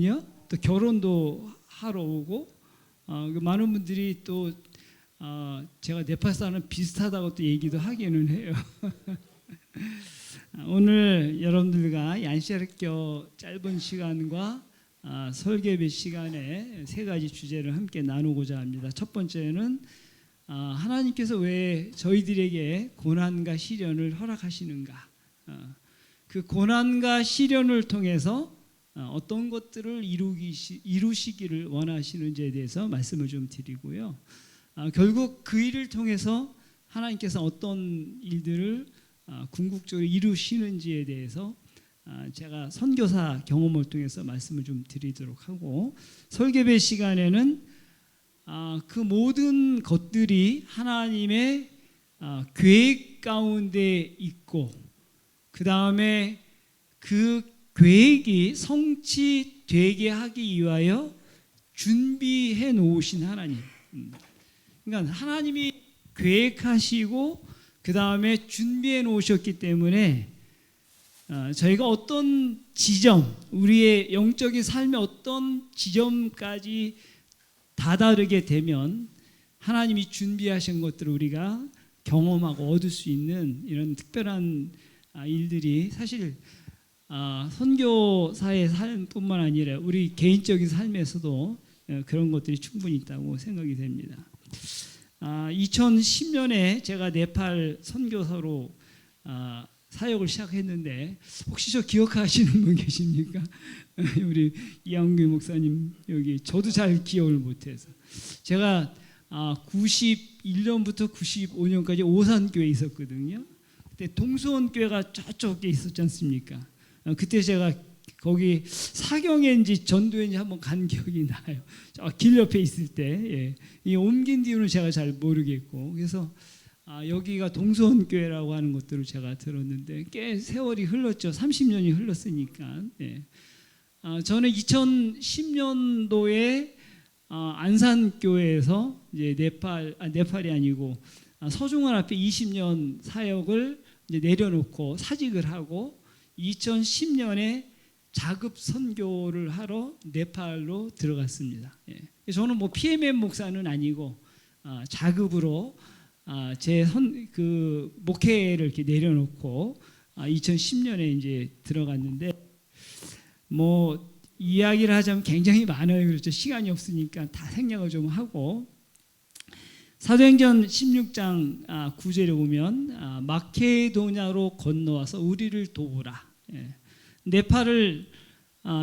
또 결혼도 하러 오고 많은 분들이 또 제가 네팔 사람 비슷하다고 또 얘기도 하기는 해요. 오늘 여러분들과 얀시아르교 짧은 시간과 설교의 시간에 세 가지 주제를 함께 나누고자 합니다. 첫 번째는 하나님께서 왜 저희들에게 고난과 시련을 허락하시는가? 그 고난과 시련을 통해서 어떤 것들을 이루시기를 원하시는지에 대해서 말씀을 좀 드리고요. 결국 그 일을 통해서 하나님께서 어떤 일들을 궁극적으로 이루시는지에 대해서 제가 선교사 경험을 통해서 말씀을 좀 드리도록 하고, 설교의 시간에는 그 모든 것들이 하나님의 계획 가운데 있고, 그 다음에 그 계획이 성취되게 하기 위하여 준비해 놓으신 하나님. 그러니까 하나님이 계획하시고 그 다음에 준비해 놓으셨기 때문에 저희가 어떤 지점, 우리의 영적인 삶의 어떤 지점까지 다다르게 되면 하나님이 준비하신 것들을 우리가 경험하고 얻을 수 있는 이런 특별한 일들이 사실 선교사의 삶뿐만 아니라 우리 개인적인 삶에서도 그런 것들이 충분히 있다고 생각이 됩니다. 2010년에 제가 네팔 선교사로 사역을 시작했는데, 혹시 저 기억하시는 분 계십니까? 우리 이양규 목사님, 여기 저도 잘 기억을 못해서 제가 91년부터 95년까지 오산교회에 있었거든요. 그때 동수원교회가 저쪽에 있었지 않습니까? 그때 제가 거기 사경인지 전도인지 한번 간 기억이 나요. 저 길 옆에 있을 때, 이 옮긴 뒤로는 제가 잘 모르겠고, 그래서 여기가 동수원교회라고 하는 것들을 제가 들었는데 꽤 세월이 흘렀죠. 30년이 흘렀으니까. 저는 2010년도에 안산교회에서 이제 네팔이 아니고 서중원 앞에 20년 사역을 이제 내려놓고 사직을 하고 2010년에 자급 선교를 하러 네팔로 들어갔습니다. 저는 뭐 PMM 목사는 아니고 자급으로 제 목회를 이렇게 내려놓고 2010년에 이제 들어갔는데, 뭐 이야기를 하자면 굉장히 많아요. 그렇죠. 시간이 없으니까 다 생략을 좀 하고, 사도행전 16장 9절에 보면 마케도냐로 건너와서 우리를 도우라. 네팔을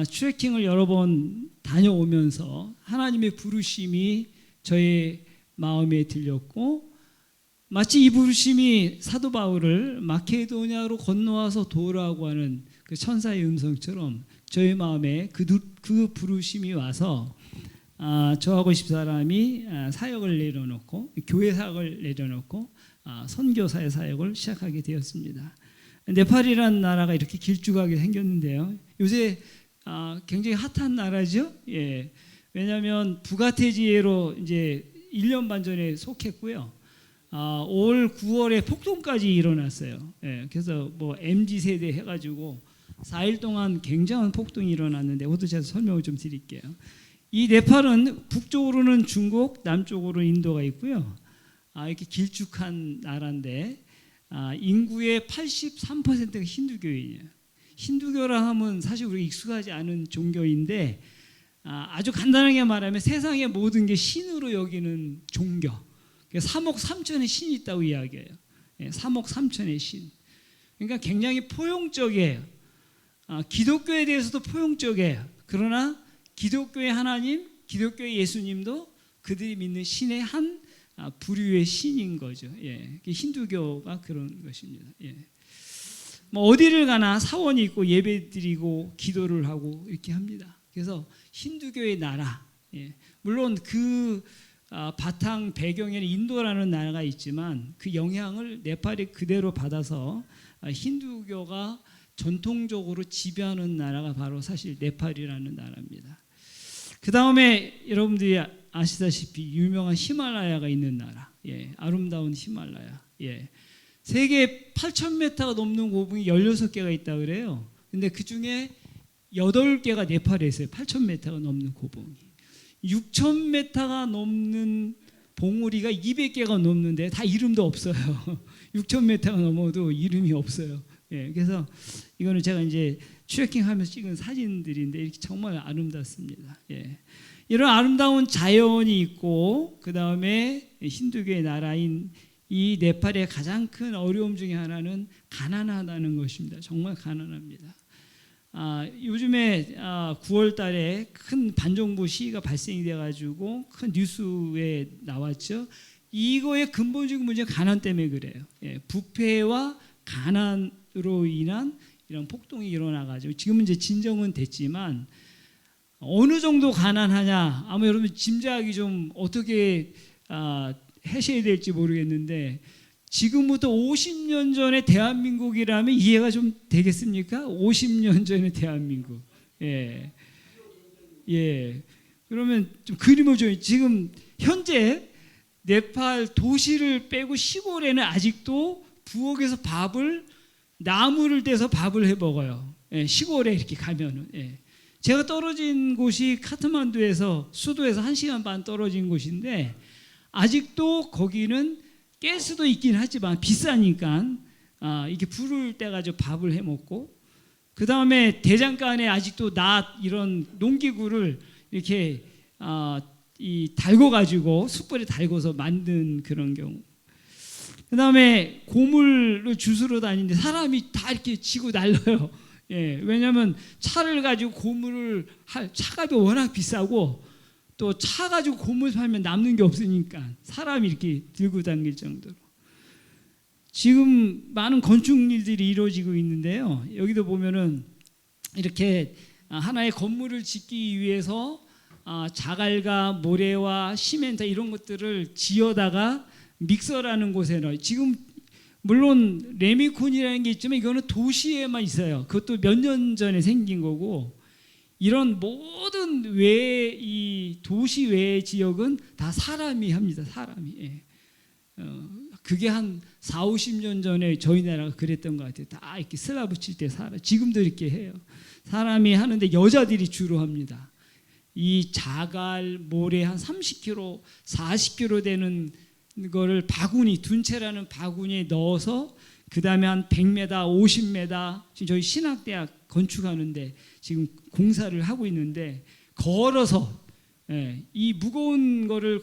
트레킹을 여러 번 다녀오면서 하나님의 부르심이 저의 마음에 들렸고, 마치 이 부르심이 사도 바울을 마케도냐로 건너와서 도우라고 하는 그 천사의 음성처럼 저의 마음에 그 부르심이 와서 저하고 10사람이 사역을 내려놓고, 교회 사역을 내려놓고 선교사의 사역을 시작하게 되었습니다. 네팔이라는 나라가 이렇게 길쭉하게 생겼는데요, 요새 굉장히 핫한 나라죠. 왜냐하면 부가테지에로 이제 1년 반 전에 속했고요. 올 9월에 폭동까지 일어났어요. 그래서 뭐 MZ 세대 해가지고 4일 동안 굉장한 폭동이 일어났는데, 그것도 제가 설명을 좀 드릴게요. 이 네팔은 북쪽으로는 중국, 남쪽으로는 인도가 있고요. 이렇게 길쭉한 나라인데 인구의 83%가 힌두교인이에요. 힌두교라 하면 사실 우리가 익숙하지 않은 종교인데, 아주 간단하게 말하면 세상의 모든 게 신으로 여기는 종교. 3억 3천의 신이 있다고 이야기해요. 3억 3천의 신. 그러니까 굉장히 포용적이에요. 기독교에 대해서도 포용적이에요. 그러나 기독교의 하나님, 기독교의 예수님도 그들이 믿는 신의 한 부류의 신인 거죠. 힌두교가 그런 것입니다. 뭐 어디를 가나 사원이 있고 예배드리고 기도를 하고 이렇게 합니다. 그래서 힌두교의 나라. 물론 그 바탕 배경에는 인도라는 나라가 있지만 그 영향을 네팔이 그대로 받아서 힌두교가 전통적으로 지배하는 나라가 바로 사실 네팔이라는 나라입니다. 그 다음에 여러분들이 아시다시피 유명한 히말라야가 있는 나라, 아름다운 히말라야. 세계 8,000m가 넘는 고궁이 16개가 있다고 그래요. 근데 그 중에 8개가 네팔에 있어요. 8,000m가 넘는 고봉이. 6,000m가 넘는 봉우리가 200개가 넘는데 다 이름도 없어요. 6,000m가 넘어도 이름이 없어요. 예, 그래서 이거는 제가 이제 트레킹하면서 찍은 사진들인데 이렇게 정말 아름답습니다. 예. 이런 아름다운 자연이 있고 그 다음에 힌두교의 나라인 이 네팔의 가장 큰 어려움 중에 하나는 가난하다는 것입니다. 정말 가난합니다. 요즘에 9월 달에 큰 반정부 시위가 발생이 돼가지고 큰 뉴스에 나왔죠. 이거의 근본적인 문제는 가난 때문에 그래요. 예, 부패와 가난으로 인한 이런 폭동이 일어나가지고 지금은 이제 진정은 됐지만 어느 정도 가난하냐 아마 여러분 짐작이 좀 어떻게 하셔야 될지 모르겠는데 지금부터 50년 전에 대한민국이라면 이해가 좀 되겠습니까? 50년 전에 대한민국. 예. 예. 그러면 좀 그림을 좀 지금 현재 네팔 도시를 빼고 시골에는 아직도 부엌에서 나무를 떼서 밥을 해 먹어요. 예. 시골에 이렇게 가면은. 예. 제가 떨어진 곳이 카트만두에서 수도에서 1시간 반 떨어진 곳인데 아직도 거기는 가스도 있긴 하지만 비싸니까 이렇게 불을 떼가지고 밥을 해 먹고 그 다음에 대장간에 아직도 이런 농기구를 이렇게 달궈가지고 숯불에 달궈서 만든 그런 경우. 그 다음에 고물을 주스러 다니는데 사람이 다 이렇게 지고 날려요. 예, 왜냐하면 차를 가지고 고물을 차값이 워낙 비싸고 또 차 가지고 고물 팔면 남는 게 없으니까 사람이 이렇게 들고 다닐 정도로 지금 많은 건축 일들이 이루어지고 있는데요. 여기도 보면은 이렇게 하나의 건물을 짓기 위해서 자갈과 모래와 시멘트 이런 것들을 지어다가 믹서라는 곳에 넣어요. 지금 물론 레미콘이라는 게 있지만 이거는 도시에만 있어요. 그것도 몇 년 전에 생긴 거고 이런 모든 이 도시 외의 지역은 다 사람이 합니다. 사람이. 예. 그게 한 4, 50년 전에 저희 나라가 그랬던 것 같아요. 다 이렇게 슬라브 칠 때 지금도 이렇게 해요. 사람이 하는데 여자들이 주로 합니다. 이 자갈, 모래 한 30kg, 40kg 되는 거를 둔체라는 바구니에 넣어서 그 다음에 한 100m, 50m 지금 저희 신학대학 건축하는데 지금 공사를 하고 있는데 걸어서 이 무거운 거를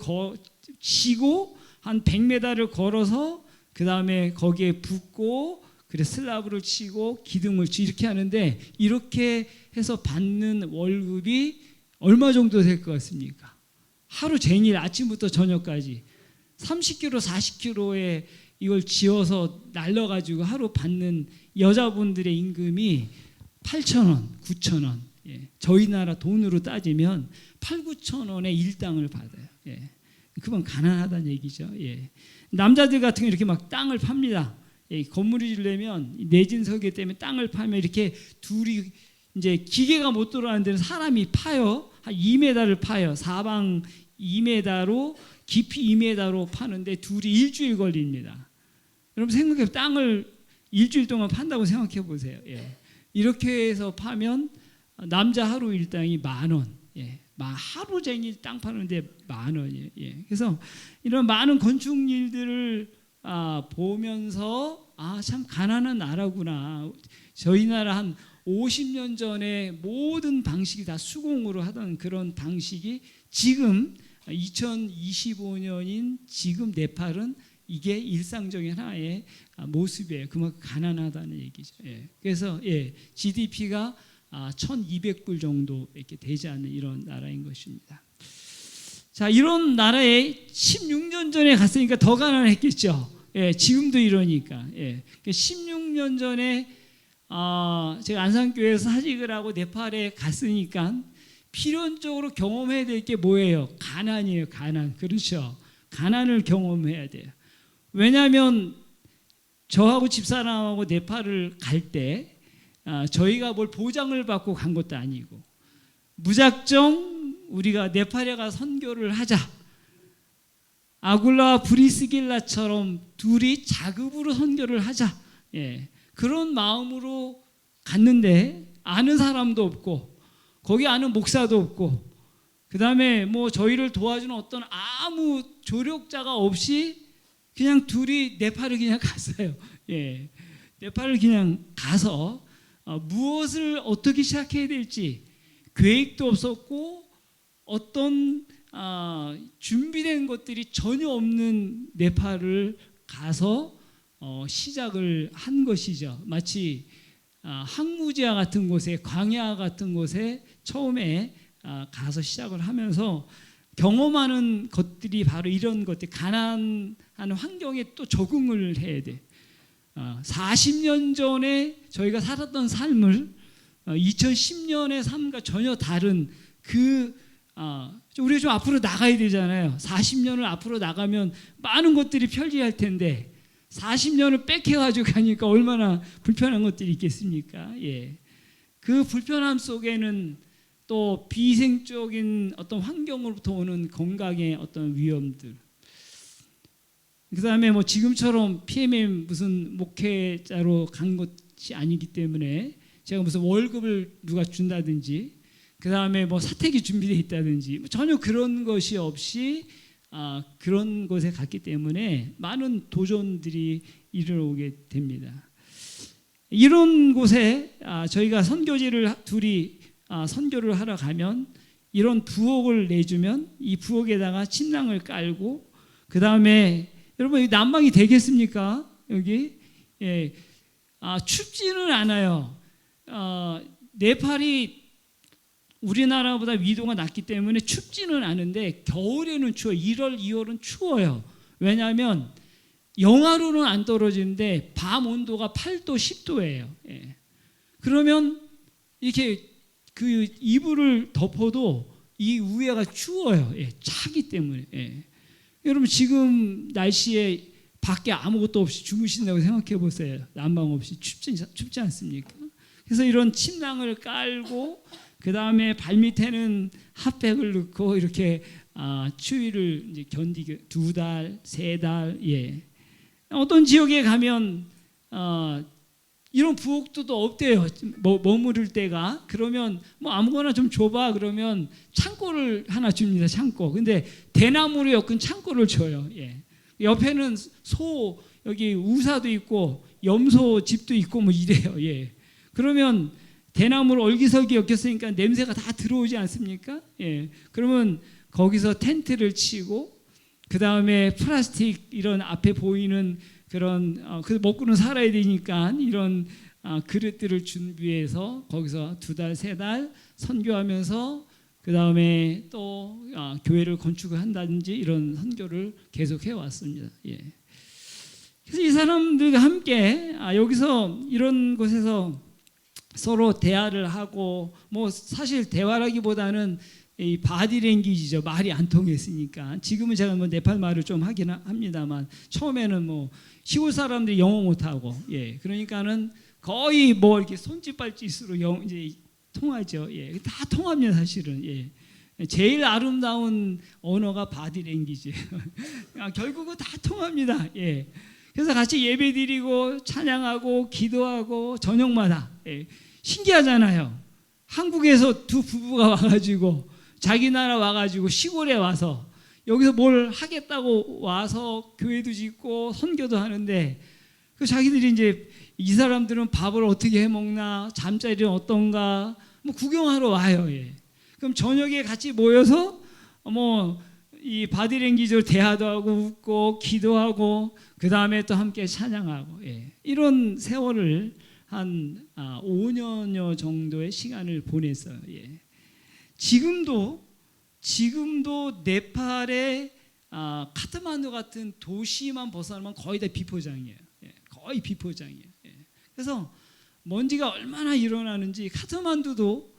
치고 한 100m를 걸어서 그 다음에 거기에 붓고 그래 슬라브를 치고 기둥을 치고 이렇게 하는데 이렇게 해서 받는 월급이 얼마 정도 될 것 같습니까? 하루 종일 아침부터 저녁까지 30kg, 40kg에 이걸 지어서 날려가지고 하루 받는 여자분들의 임금이 8,000원, 9,000원. 예. 저희 나라 돈으로 따지면 8, 9,000원의 일당을 받아요. 예. 그건 가난하다는 얘기죠. 예. 남자들 같은 경우 이렇게 막 땅을 팝니다. 예. 건물을 지으려면 내진 설계 때문에 땅을 파면 이렇게 둘이 이제 기계가 못 들어가는 데는 사람이 파요. 한 2m를 파요. 사방 2m로 깊이 2m로 파는데 둘이 일주일 걸립니다. 여러분 생각해 땅을 일주일 동안 판다고 생각해 보세요. 예. 이렇게 해서 파면 남자 하루 일당이 10,000원. 예. 하루 종일 땅 파는데 10,000원이에요. 예. 그래서 이런 많은 건축 일들을 보면서 참 가난한 나라구나. 저희 나라 한 50년 전에 모든 방식이 다 수공으로 하던 그런 방식이 지금 2025년인 지금 네팔은 이게 일상적인 하나의 모습이에요. 그만큼 가난하다는 얘기죠. 예. 그래서 GDP가 1,200불 정도 이렇게 되지 않는 이런 나라인 것입니다. 자, 이런 나라에 16년 전에 갔으니까 더 가난했겠죠. 예, 지금도 이러니까. 예. 16년 전에 제가 안산교회에서 사직을 하고 네팔에 갔으니까 필연적으로 경험해야 될 게 뭐예요? 가난이에요. 가난. 그렇죠. 가난을 경험해야 돼요. 왜냐하면 저하고 집사람하고 네팔을 갈 때 저희가 뭘 보장을 받고 간 것도 아니고 무작정 우리가 네팔에 가 선교를 하자. 아굴라와 브리스길라처럼 둘이 자급으로 선교를 하자. 예, 그런 마음으로 갔는데 아는 사람도 없고 거기 아는 목사도 없고 그 다음에 뭐 저희를 도와주는 어떤 아무 조력자가 없이 그냥 둘이 네팔을 그냥 갔어요. 예, 네팔을 그냥 가서 무엇을 어떻게 시작해야 될지 계획도 없었고 어떤 준비된 것들이 전혀 없는 네팔을 가서 시작을 한 것이죠. 마치 항무지와 같은 곳에 광야 같은 곳에 처음에 가서 시작을 하면서 경험하는 것들이 바로 이런 것들, 가난한 환경에 또 적응을 해야 돼. 40년 전에 저희가 살았던 삶을 2010년의 삶과 전혀 다른 우리가 좀 앞으로 나가야 되잖아요. 40년을 앞으로 나가면 많은 것들이 편리할 텐데 40년을 빽해가지고 가니까 얼마나 불편한 것들이 있겠습니까? 예. 그 불편함 속에는 또 비생적인 어떤 환경으로부터 오는 건강의 어떤 위험들. 그 다음에 뭐 지금처럼 PMM 무슨 목회자로 간 것이 아니기 때문에 제가 무슨 월급을 누가 준다든지 그 다음에 뭐 사택이 준비되어 있다든지 전혀 그런 것이 없이 그런 곳에 갔기 때문에 많은 도전들이 이르러오게 됩니다. 이런 곳에 저희가 선교지를 둘이 선교를 하러 가면 이런 부엌을 내주면 이 부엌에다가 침낭을 깔고 그 다음에 여러분 난방이 되겠습니까? 여기 예. 춥지는 않아요. 네팔이 우리나라보다 위도가 낮기 때문에 춥지는 않은데 겨울에는 추워요. 1월, 2월은 추워요. 왜냐하면 영하로는 안 떨어지는데 밤 온도가 8도, 10도예요. 예. 그러면 이렇게 그 이불을 덮어도 이 위에가 추워요. 예. 차기 때문에. 예. 여러분 지금 날씨에 밖에 아무것도 없이 주무신다고 생각해 보세요. 난방 없이 춥지 않습니까? 그래서 이런 침낭을 깔고 그 다음에 발밑에는 핫팩을 넣고 이렇게 추위를 이제 견디게 2달, 3달. 예. 어떤 지역에 가면 이런 부엌도 없대요. 머무를 때가. 그러면 뭐 아무거나 좀 줘봐 그러면 창고를 하나 줍니다. 창고. 근데 대나무로 엮은 창고를 줘요. 예. 옆에는 여기 우사도 있고 염소 집도 있고 뭐 이래요. 예. 그러면 대나무를 얼기설기 엮였으니까 냄새가 다 들어오지 않습니까? 예. 그러면 거기서 텐트를 치고 그 다음에 플라스틱 이런 앞에 보이는 그런 먹고는 살아야 되니까 이런 그릇들을 준비해서 거기서 2달, 3달 선교하면서 그 다음에 또 교회를 건축을 한다든지 이런 선교를 계속해 왔습니다. 예. 그래서 이 사람들과 함께 여기서 이런 곳에서 서로 대화를 하고 뭐 사실 대화라기보다는 이 바디랭귀지죠. 말이 안 통했으니까. 지금은 제가 뭐 네팔 말을 좀 하긴 합니다만 처음에는 뭐 시골 사람들이 영어 못하고 예 그러니까는 거의 뭐 이렇게 손짓 발짓으로 이제 통하죠. 예, 다 통합니다 사실은. 예, 제일 아름다운 언어가 바디랭귀지예요. 결국은 다 통합니다. 예, 그래서 같이 예배드리고 찬양하고 기도하고 저녁마다 예, 신기하잖아요. 한국에서 두 부부가 와가지고 자기 나라 와가지고 시골에 와서 여기서 뭘 하겠다고 와서 교회도 짓고 선교도 하는데 그 자기들이 이제 이 사람들은 밥을 어떻게 해 먹나 잠자리는 어떤가 뭐 구경하러 와요. 예. 그럼 저녁에 같이 모여서 뭐 이 바디랭귀지로 대화도 하고 웃고 기도하고 그 다음에 또 함께 찬양하고 예. 이런 세월을 한 5년여 정도의 시간을 보냈어요. 예. 지금도 네팔의 카트만두 같은 도시만 벗어나면 거의 다 비포장이에요. 예. 거의 비포장이에요. 예. 그래서 먼지가 얼마나 일어나는지 카트만두도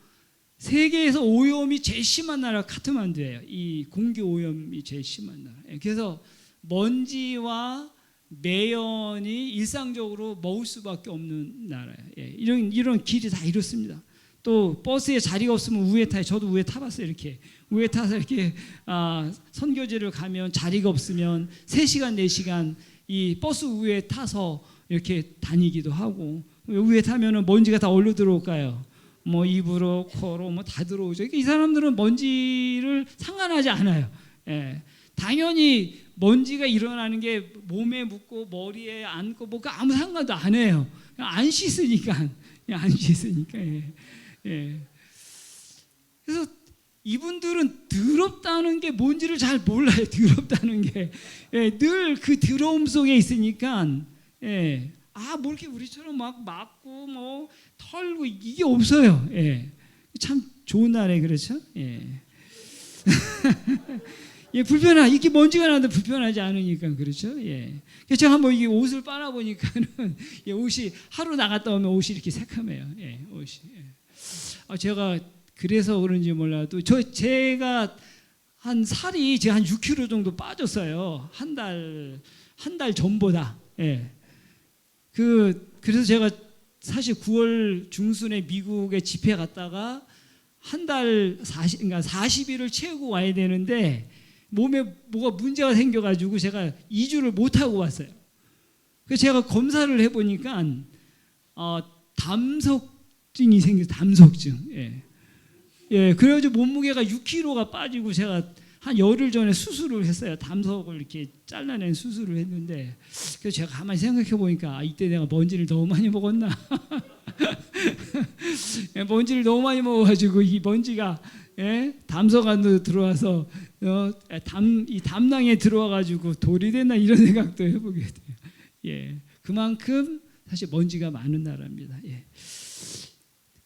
세계에서 오염이 제일 심한 나라가 카트만두예요. 이 공기 오염이 제일 심한 나라. 예. 그래서 먼지와 매연이 일상적으로 먹을 수밖에 없는 나라예요. 예. 이런 길이 다 이렇습니다. 또 버스에 자리가 없으면 우에 타요. 저도 우에 타봤어요. 이렇게 우에 타서 이렇게 선교지를 가면 자리가 없으면 3시간 4시간 이 버스 우에 타서 이렇게 다니기도 하고 우에 타면은 먼지가 다 어디로 들어올까요? 뭐 입으로, 코로 뭐 다 들어오죠. 이 사람들은 먼지를 상관하지 않아요. 예. 당연히 먼지가 일어나는 게 몸에 묻고 머리에 앉고 뭐 아무 상관도 안 해요. 그냥 안 씻으니까, 그냥 안 씻으니까. 예. 예. 그래서 이분들은 더럽다는 게 뭔지를 잘 몰라요. 더럽다는 게 늘 그 더러움 속에 있으니까, 예. 뭐 이렇게 우리처럼 막 맞고 뭐 털고 이게 없어요. 예. 참 좋은 날에 그렇죠. 예. 예, 이게 먼지가 나는데 불편하지 않으니까 그렇죠. 예. 그래서 제가 한번 이게 옷을 빨아 보니까는 예, 옷이 하루 나갔다 오면 옷이 이렇게 새카매요. 예, 옷이. 예. 제가 그래서 그런지 몰라도 제가 한 살이 제가 한 6kg 정도 빠졌어요. 한 달 전보다. 예. 그래서 제가 사실 9월 중순에 미국에 집회 갔다가 한 달 그러니까 40일을 채우고 와야 되는데 몸에 뭐가 문제가 생겨가지고 제가 2주를 못 하고 왔어요. 그래서 제가 검사를 해보니까 담석증이 생겨서 담석증. 예. 예, 그래가지고 몸무게가 6kg가 빠지고 제가 한 열흘 전에 수술을 했어요. 담석을 이렇게 잘라낸 수술을 했는데 그래서 제가 가만히 생각해 보니까 이때 내가 먼지를 너무 많이 먹었나. 먼지를 너무 많이 먹어가지고 이 먼지가 담석 안으로 들어와서 이 담낭에 들어와가지고 돌이 됐나 이런 생각도 해보게 돼요. 예, 그만큼 사실 먼지가 많은 나라입니다. 예.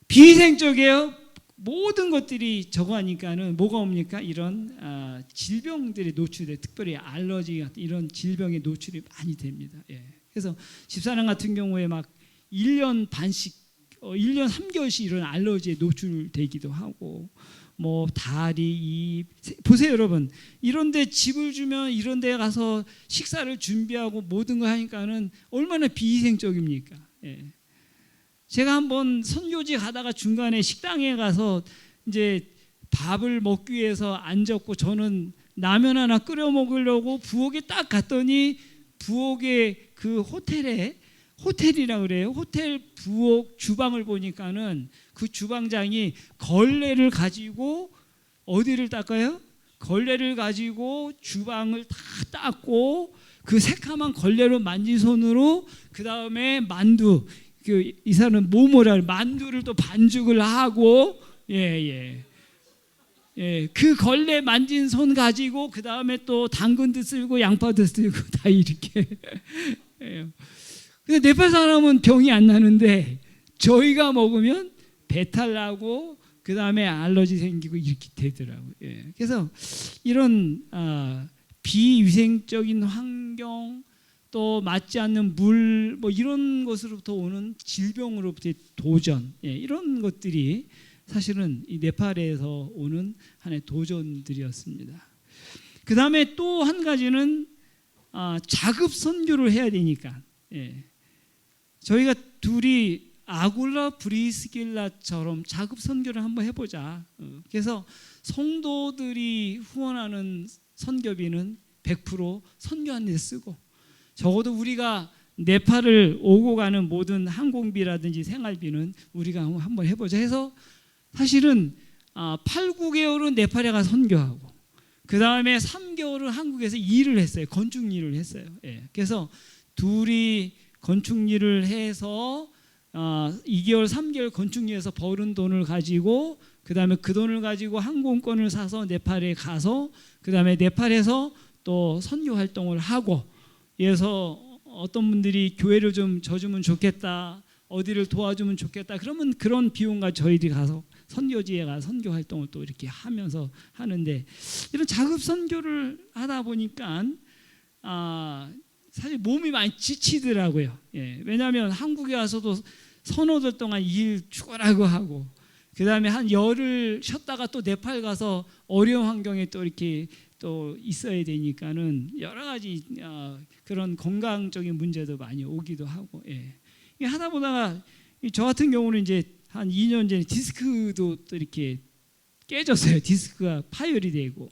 비위생적이에요. 모든 것들이 저거 하니까는 뭐가 옵니까? 이런 질병들이 노출돼, 특별히 알러지 같은 이런 질병에 노출이 많이 됩니다. 예. 그래서 집사람 같은 경우에 막 1년 반씩, 1년 3개월씩 이런 알러지에 노출되기도 하고, 뭐 다리, 입, 보세요 여러분. 이런데 집을 주면 이런데 가서 식사를 준비하고 모든 거 하니까는 얼마나 비위생적입니까? 예. 제가 한번 선교지 가다가 중간에 식당에 가서 이제 밥을 먹기 위해서 앉았고 저는 라면 하나 끓여 먹으려고 부엌에 딱 갔더니 부엌에 그 호텔이라 그래요. 호텔 부엌 주방을 보니까는 그 주방장이 걸레를 가지고 어디를 닦아요? 걸레를 가지고 주방을 다 닦고 그 새카만 걸레로 만진 손으로 그 다음에 만두 이 사람은 모모랄 만두를 또 반죽을 하고 그 걸레 만진 손 가지고 그 다음에 또 당근도 쓸고 양파도 쓸고 다 이렇게. 근데 네팔 사람은 병이 안 나는데 저희가 먹으면 배탈 나고 그 다음에 알러지 생기고 이렇게 되더라고요. 그래서 이런 비위생적인 환경 또 맞지 않는 물 뭐 이런 것으로부터 오는 질병으로부터의 도전 이런 것들이 사실은 이 네팔에서 오는 하나의 도전들이었습니다. 그 다음에 또 한 가지는 자급 선교를 해야 되니까 저희가 둘이 아굴라 브리스길라처럼 자급 선교를 한번 해보자. 그래서 성도들이 후원하는 선교비는 100% 선교하는 데 쓰고 적어도 우리가 네팔을 오고 가는 모든 항공비라든지 생활비는 우리가 한번 해보자 해서 사실은 8, 9개월은 네팔에 가서 선교하고 그 다음에 3개월은 한국에서 일을 했어요. 건축 일을 했어요. 그래서 둘이 건축 일을 해서 2개월, 3개월 건축 일에서 벌은 돈을 가지고 그 다음에 그 돈을 가지고 항공권을 사서 네팔에 가서 그 다음에 네팔에서 또 선교 활동을 하고 그래서 어떤 분들이 교회를 좀 져주면 좋겠다, 어디를 도와주면 좋겠다. 그러면 그런 비용과 저희들이 가서 선교지에 가서 선교 활동을 또 이렇게 하면서 하는데 이런 자급 선교를 하다 보니까 사실 몸이 많이 지치더라고요. 왜냐하면 한국에 와서도 서너 달 동안 일 죽어라고 하고 그 다음에 한 열흘 쉬었다가 또 네팔 가서 어려운 환경에 또 이렇게 또 있어야 되니까는 여러 가지 그런 건강적인 문제도 많이 오기도 하고 하다 보다가 저 같은 경우는 이제 한 2년 전에 디스크도 또 이렇게 깨졌어요. 디스크가 파열이 되고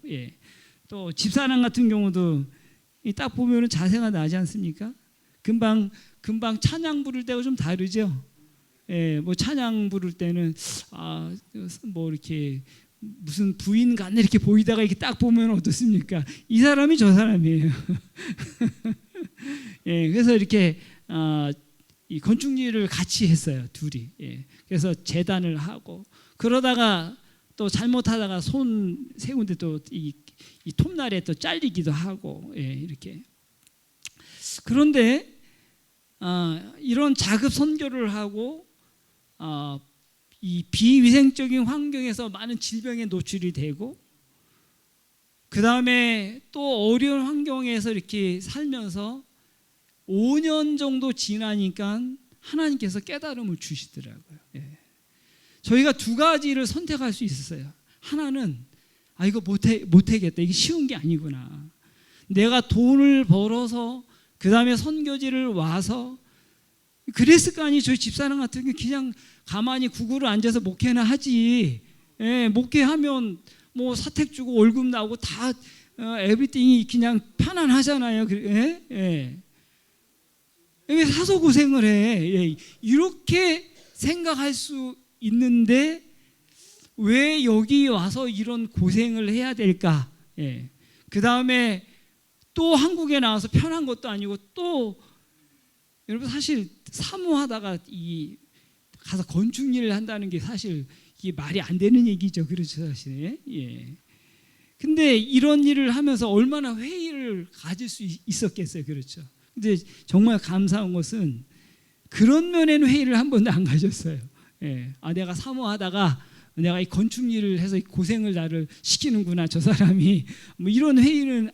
또 집사람 같은 경우도 딱 보면은 자세가 나지 않습니까? 금방 찬양 부를 때가 좀 다르죠. 뭐 찬양 부를 때는 뭐 이렇게 무슨 부인 같네 이렇게 보이다가 이렇게 딱 보면 어떻습니까? 이 사람이 저 사람이에요. 그래서 이렇게 이 건축일을 같이 했어요, 둘이. 그래서 재단을 하고 그러다가 또 잘못하다가 손 세 군데 또 이 톱날에 또 잘리기도 하고 이렇게. 그런데 이런 자급 선교를 하고 이 비위생적인 환경에서 많은 질병에 노출이 되고 그 다음에 또 어려운 환경에서 이렇게 살면서 5년 정도 지나니까 하나님께서 깨달음을 주시더라고요. 저희가 두 가지를 선택할 수 있었어요. 하나는 이거 못하겠다. 이게 쉬운 게 아니구나. 내가 돈을 벌어서 그 다음에 선교지를 와서 그랬을 거 아니. 저희 집사람 같은 게 그냥 가만히 구구로 앉아서 목회나 하지. 목회하면 뭐 사택 주고 월급 나오고 다 에브리띵이 그냥 편안하잖아요. 왜 사서 고생을 해? 이렇게 생각할 수 있는데 왜 여기 와서 이런 고생을 해야 될까? 그 다음에 또 한국에 나와서 편한 것도 아니고 또 여러분 사실 사모하다가 가서 건축 일을 한다는 게 사실 이게 말이 안 되는 얘기죠. 그렇죠, 사실. 근데 이런 일을 하면서 얼마나 회의를 가질 수 있었겠어요. 그렇죠. 근데 정말 감사한 것은 그런 면에는 회의를 한 번도 안 가졌어요. 내가 사모하다가 내가 이 건축 일을 해서 고생을 나를 시키는구나, 저 사람이. 뭐 이런 회의는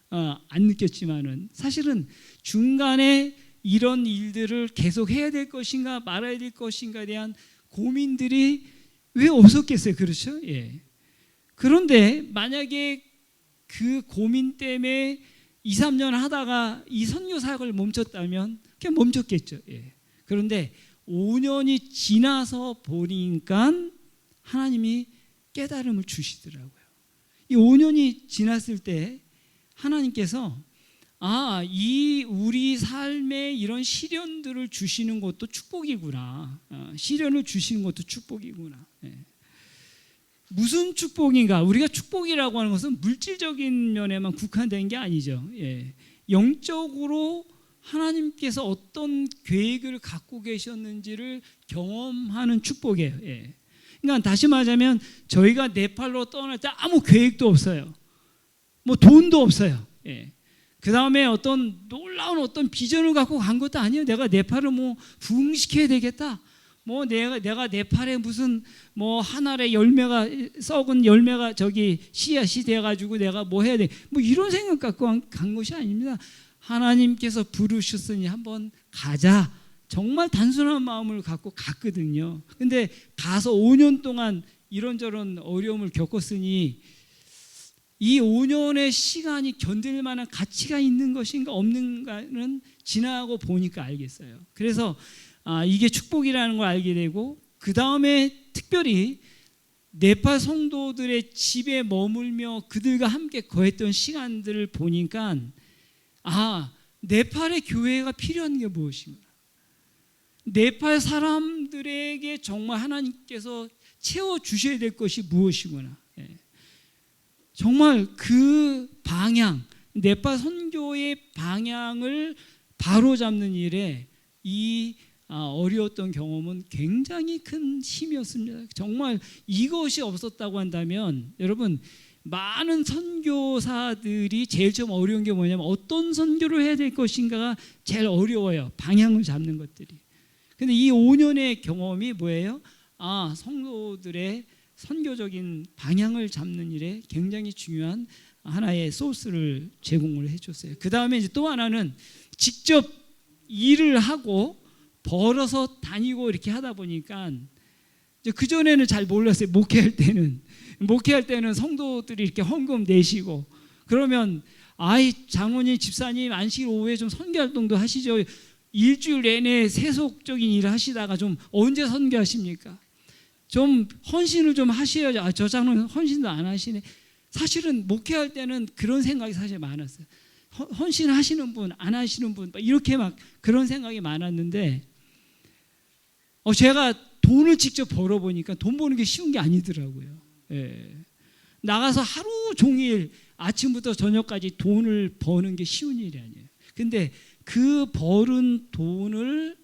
안 느꼈지만은 사실은 중간에 이런 일들을 계속 해야 될 것인가 말아야 될 것인가에 대한 고민들이 왜 없었겠어요. 그렇죠? 그런데 만약에 그 고민 때문에 2, 3년 하다가 이 선교 사역을 멈췄다면 그냥 멈췄겠죠. 그런데 5년이 지나서 보니까 하나님이 깨달음을 주시더라고요. 이 5년이 지났을 때 하나님께서 이 우리 삶에 이런 시련들을 주시는 것도 축복이구나. 시련을 주시는 것도 축복이구나. 무슨 축복인가? 우리가 축복이라고 하는 것은 물질적인 면에만 국한된 게 아니죠. 영적으로 하나님께서 어떤 계획을 갖고 계셨는지를 경험하는 축복이에요. 그러니까 다시 말하자면 저희가 네팔로 떠날 때 아무 계획도 없어요. 뭐 돈도 없어요. 그 다음에 어떤 놀라운 어떤 비전을 갖고 간 것도 아니에요. 내가 네팔을 뭐 부흥시켜야 되겠다. 뭐 내가 네팔에 무슨 뭐 한 알의 열매가 썩은 열매가 저기 씨앗이 돼가지고 내가 뭐 해야 돼. 뭐 이런 생각 갖고 간 것이 아닙니다. 하나님께서 부르셨으니 한번 가자. 정말 단순한 마음을 갖고 갔거든요. 근데 가서 5년 동안 이런저런 어려움을 겪었으니 이 5년의 시간이 견딜 만한 가치가 있는 것인가 없는가는 지나고 보니까 알겠어요. 그래서 이게 축복이라는 걸 알게 되고 그 다음에 특별히 네팔 성도들의 집에 머물며 그들과 함께 거했던 시간들을 보니까 네팔의 교회가 필요한 게 무엇인가? 네팔 사람들에게 정말 하나님께서 채워주셔야 될 것이 무엇이구나. 정말 그 방향, 네팔 선교의 방향을 바로잡는 일에 이 어려웠던 경험은 굉장히 큰 힘이었습니다. 정말 이것이 없었다고 한다면 여러분 많은 선교사들이 제일 좀 어려운 게 뭐냐면 어떤 선교를 해야 될 것인가가 제일 어려워요. 방향을 잡는 것들이. 근데 이 5년의 경험이 뭐예요? 성도들의 선교적인 방향을 잡는 일에 굉장히 중요한 하나의 소스를 제공을 해줬어요. 그 다음에 이제 또 하나는 직접 일을 하고 벌어서 다니고 이렇게 하다 보니까 그 전에는 잘 몰랐어요. 목회할 때는 성도들이 이렇게 헌금 내시고 그러면 장로님 집사님 안식 오후에 좀 선교활동도 하시죠. 일주일 내내 세속적인 일을 하시다가 좀 언제 선교하십니까? 좀 헌신을 좀 하셔야죠. 저 장로는 헌신도 안 하시네. 사실은 목회할 때는 그런 생각이 사실 많았어요. 헌신하시는 분, 안 하시는 분 이렇게 막 그런 생각이 많았는데 제가 돈을 직접 벌어보니까 돈 버는 게 쉬운 게 아니더라고요. 예. 나가서 하루 종일 아침부터 저녁까지 돈을 버는 게 쉬운 일이 아니에요. 근데 그 벌은 돈을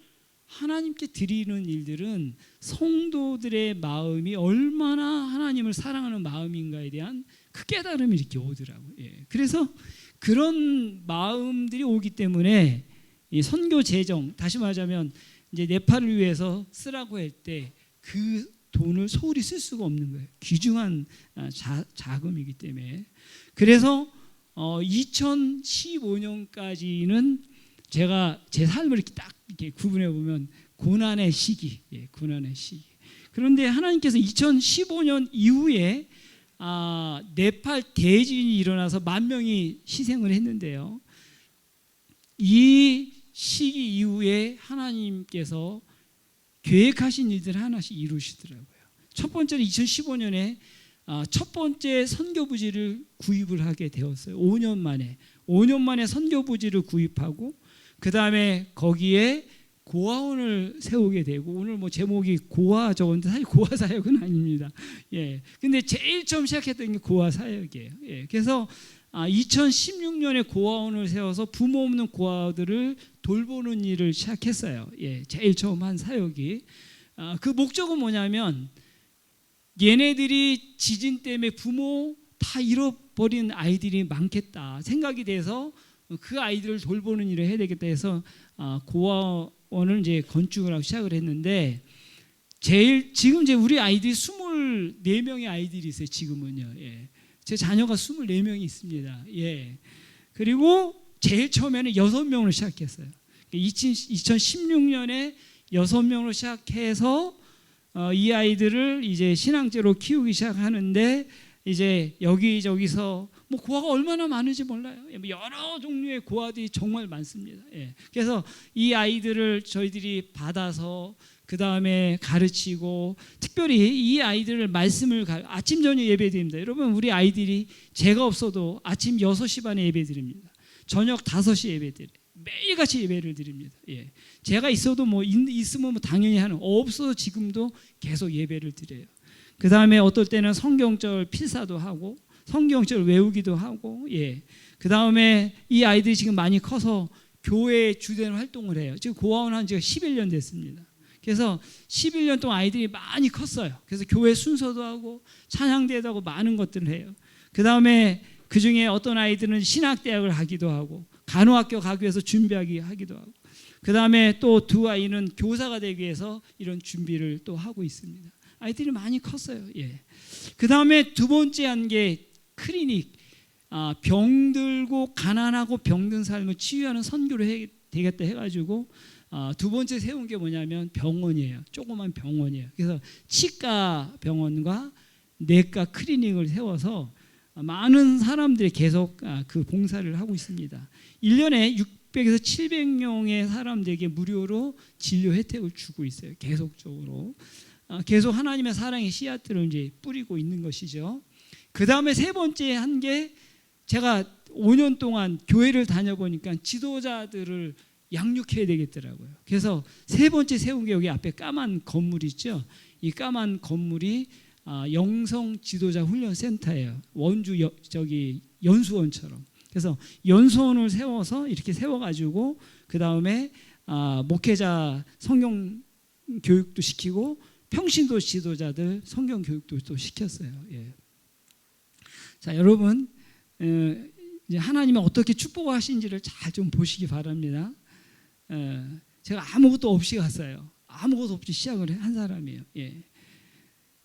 하나님께 드리는 일들은 성도들의 마음이 얼마나 하나님을 사랑하는 마음인가에 대한 그 깨달음이 이렇게 오더라고요. 예. 그래서 그런 마음들이 오기 때문에 이 선교 재정, 다시 말하자면 이제 네팔을 위해서 쓰라고 할 때 그 돈을 소홀히 쓸 수가 없는 거예요. 귀중한 자금이기 때문에. 그래서 2015년까지는 제가 제 삶을 이렇게 딱 이렇게 구분해 보면 고난의 시기, 예, 고난의 시기. 그런데 하나님께서 2015년 이후에 네팔 대지진이 일어나서 10,000명이 희생을 했는데요. 이 시기 이후에 하나님께서 계획하신 일들을 하나씩 이루시더라고요. 첫 번째는 2015년에 첫 번째 선교부지를 구입을 하게 되었어요. 5년 만에 선교부지를 구입하고 그 다음에 거기에 고아원을 세우게 되고, 오늘 뭐 제목이 고아 적었는데 사실 고아 사역은 아닙니다. 예. 근데 제일 처음 시작했던 게 고아 사역이에요. 예. 그래서 2016년에 고아원을 세워서 부모 없는 고아들을 돌보는 일을 시작했어요. 예. 제일 처음 한 사역이. 그 목적은 뭐냐면 얘네들이 지진 때문에 부모 다 잃어버린 아이들이 많겠다 생각이 돼서 그 아이들을 돌보는 일을 해야 되겠다 해서 고아원을 이제 건축을 하고 시작을 했는데, 지금 이제 우리 아이들이 24명의 아이들이 있어요. 지금은요. 예. 제 자녀가 24명이 있습니다. 예. 그리고 제일 처음에는 6명으로 시작했어요. 2016년에 6명으로 시작해서 이 아이들을 이제 신앙제로 키우기 시작하는데, 이제 여기저기서 뭐 고아가 얼마나 많은지 몰라요. 여러 종류의 고아들이 정말 많습니다. 예. 그래서 이 아이들을 저희들이 받아서 그 다음에 가르치고, 특별히 이 아이들을 말씀을 아침 저녁 예배 드립니다. 여러분, 우리 아이들이 제가 없어도 아침 6시 반에 예배 드립니다. 저녁 5시 예배 드려요. 매일같이 예배를 드립니다. 예. 제가 있어도 뭐 있으면 뭐 당연히 하는, 없어도 지금도 계속 예배를 드려요. 그 다음에 어떨 때는 성경절 필사도 하고 성경절 외우기도 하고, 예. 그 다음에 이 아이들이 지금 많이 커서 교회 주된 활동을 해요. 지금 고아원 한 지가 11년 됐습니다. 그래서 11년 동안 아이들이 많이 컸어요. 그래서 교회 순서도 하고 찬양대회도 하고 많은 것들을 해요. 그 다음에 그 중에 어떤 아이들은 신학대학을 하기도 하고 간호학교 가기 위해서 하기도 하고, 그 다음에 또 두 아이는 교사가 되기 위해서 이런 준비를 또 하고 있습니다. 아이들이 많이 컸어요. 예. 그 다음에 두 번째 한 게 클리닉, 병들고 가난하고 병든 삶을 치유하는 선교를 해야 되겠다 해가지고 두 번째 세운 게 뭐냐면 병원이에요. 조그만 병원이에요. 그래서 치과 병원과 내과 클리닉을 세워서 많은 사람들이 계속 그 봉사를 하고 있습니다. 1년에 600에서 700명의 사람들에게 무료로 진료 혜택을 주고 있어요. 계속적으로. 계속 하나님의 사랑의 씨앗들을 이제 뿌리고 있는 것이죠. 그 다음에 세 번째 한 게, 제가 5년 동안 교회를 다녀보니까 지도자들을 양육해야 되겠더라고요. 그래서 세 번째 세운 게 여기 앞에 까만 건물 있죠. 이 까만 건물이 영성 지도자 훈련 센터예요. 원주 연수원처럼. 그래서 연수원을 세워서 이렇게 세워가지고 그 다음에 목회자 성경 교육도 시키고 평신도 지도자들 성경 교육도 또 시켰어요. 예. 자, 여러분, 이제 하나님이 어떻게 축복하신지를 잘 좀 보시기 바랍니다. 제가 아무것도 없이 갔어요. 아무것도 없이 시작을 한 사람이에요. 예.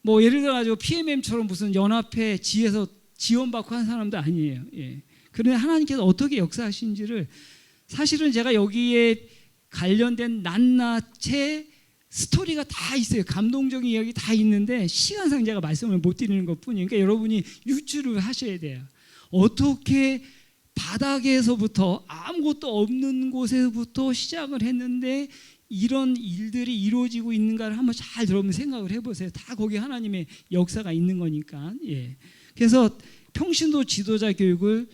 뭐 예를 들어가지고 PMM처럼 무슨 연합회 지에서 지원받고 한 사람도 아니에요. 예. 그런데 하나님께서 어떻게 역사하신지를, 사실은 제가 여기에 관련된 낱낱의 스토리가 다 있어요. 감동적인 이야기 다 있는데 시간상 제가 말씀을 못 드리는 것뿐이니까 그러니까 여러분이 유추를 하셔야 돼요. 어떻게 바닥에서부터 아무것도 없는 곳에서부터 시작을 했는데 이런 일들이 이루어지고 있는가를 한번 잘 여러분 생각을 해보세요. 다 거기 하나님의 역사가 있는 거니까. 예. 그래서 평신도 지도자 교육을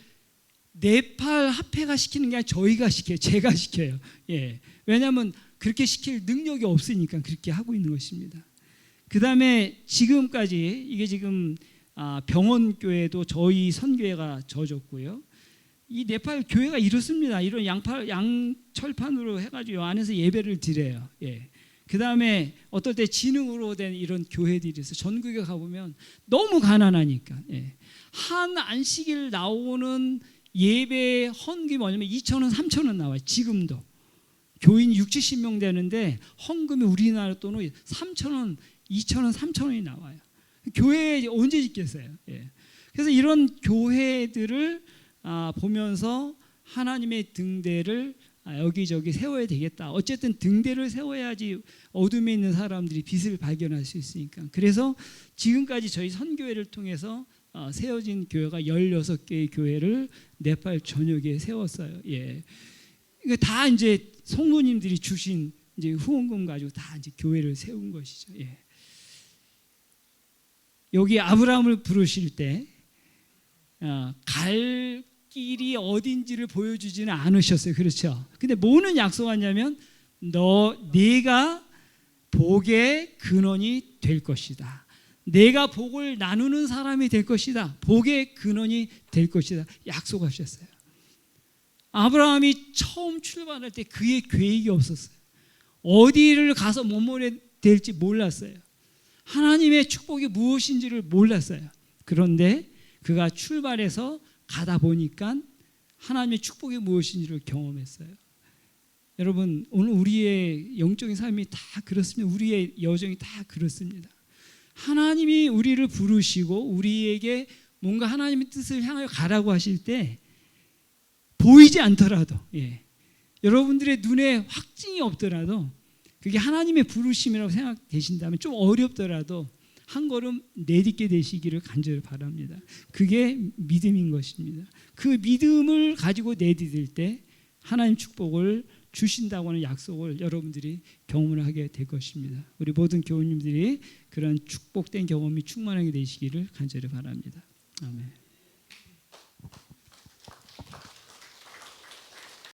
네팔 합회가 시키는 게 아니라 저희가 시켜요. 제가 시켜요. 예. 왜냐하면 그렇게 시킬 능력이 없으니까 그렇게 하고 있는 것입니다. 그 다음에 지금까지 이게 지금 병원 교회도 저희 선교회가 져줬고요. 이 네팔 교회가 이렇습니다. 이런 양철판으로 해가지고 안에서 예배를 드려요. 예. 그 다음에 어떨 때 지능으로 된 이런 교회들이 있어요. 전국에 가보면 너무 가난하니까. 예. 한 안식일 나오는 예배 헌금이 뭐냐면 2,000원, 3,000원 나와요. 지금도. 교인 60, 70명 되는데 헌금이 우리나라 돈으로 3,000원, 2,000원, 3,000원이 나와요. 교회 언제 짓겠어요? 예. 그래서 이런 교회들을 보면서 하나님의 등대를 여기저기 세워야 되겠다. 어쨌든 등대를 세워야지 어둠에 있는 사람들이 빛을 발견할 수 있으니까. 그래서 지금까지 저희 선교회를 통해서 세워진 교회가 16개의 교회를 네팔 전역에 세웠어요. 예. 이거 다 이제 성도님들이 주신 이제 후원금 가지고 다 이제 교회를 세운 것이죠. 예. 여기 아브라함을 부르실 때 갈 길이 어딘지를 보여주지는 않으셨어요. 그렇죠? 근데 뭐는 약속하냐면 네가 복의 근원이 될 것이다. 내가 복을 나누는 사람이 될 것이다. 복의 근원이 될 것이다. 약속하셨어요. 아브라함이 처음 출발할 때 그의 계획이 없었어요. 어디를 가서 뭐뭐에 될지 몰랐어요. 하나님의 축복이 무엇인지를 몰랐어요. 그런데 그가 출발해서 가다 보니까 하나님의 축복이 무엇인지를 경험했어요. 여러분, 오늘 우리의 영적인 삶이 다 그렇습니다. 우리의 여정이 다 그렇습니다. 하나님이 우리를 부르시고 우리에게 뭔가 하나님의 뜻을 향하여 가라고 하실 때 보이지 않더라도, 예, 여러분들의 눈에 확증이 없더라도 그게 하나님의 부르심이라고 생각되신다면 좀 어렵더라도 한 걸음 내딛게 되시기를 간절히 바랍니다. 그게 믿음인 것입니다. 그 믿음을 가지고 내딛을 때 하나님 축복을 주신다고 하는 약속을 여러분들이 경험을 하게 될 것입니다. 우리 모든 교우님들이 그런 축복된 경험이 충만하게 되시기를 간절히 바랍니다. 아멘.